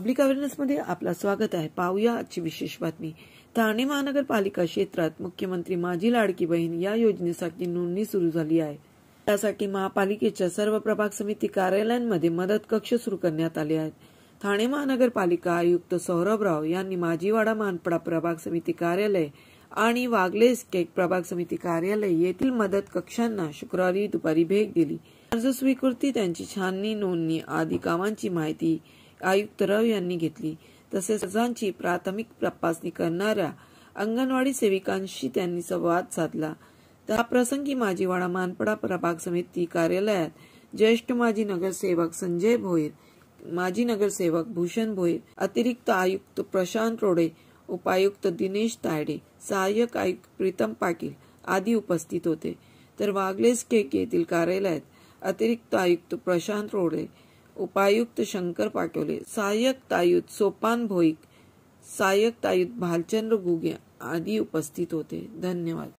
Public अवेअरनेसमध्ये आपलं स्वागत आहे। पाहूया आजची विशेष बातमी। ठाणे महानगरपालिका क्षेत्रात मुख्यमंत्री माझी लाडकी बहीण या योजनेसाठी नोंदणी सुरू झाली आहे। त्यासाठी महापालिकेच्या सर्व प्रभाग समिती कार्यालयांमध्ये मदत कक्ष सुरू करण्यात आले आहेत। ठाणे महानगरपालिका आयुक्त सौरभ राव यांनी माझीवाडा मानपडा प्रभाग समिती कार्यालय आणि वागलेस केक प्रभाग समिती कार्यालय येथील मदत कक्षांना शुक्रवारी दुपारी भेट दिली। अर्ज स्वीकृती, त्यांची छाननी, नोंदणी आदी कामांची माहिती आयुक्त राव यांनी घेतली। तसेच अर्जांची प्राथमिक तपासणी करणाऱ्या अंगणवाडी सेविकांशी त्यांनी संवाद साधला। त्या प्रसंगी माझीवाडा मानपडा प्रभाग समिती कार्यालयात ज्येष्ठ माजी नगरसेवक संजय भोईर, माजी नगरसेवक भूषण भोईर, अतिरिक्त आयुक्त प्रशांत रोडे, उपायुक्त दिनेश तायडे, सहाय्यक आयुक्त प्रीतम पाटील आदी उपस्थित होते। तर वागलेस केक येथील कार्यालयात अतिरिक्त आयुक्त प्रशांत रोडे, उपायुक्त शंकर पाटोले, सहाय्यक आयुक्त सोपान भोईक, सहाय्यक आयुक्त भालचंद्र गुगे आदी उपस्थित होते। धन्यवाद।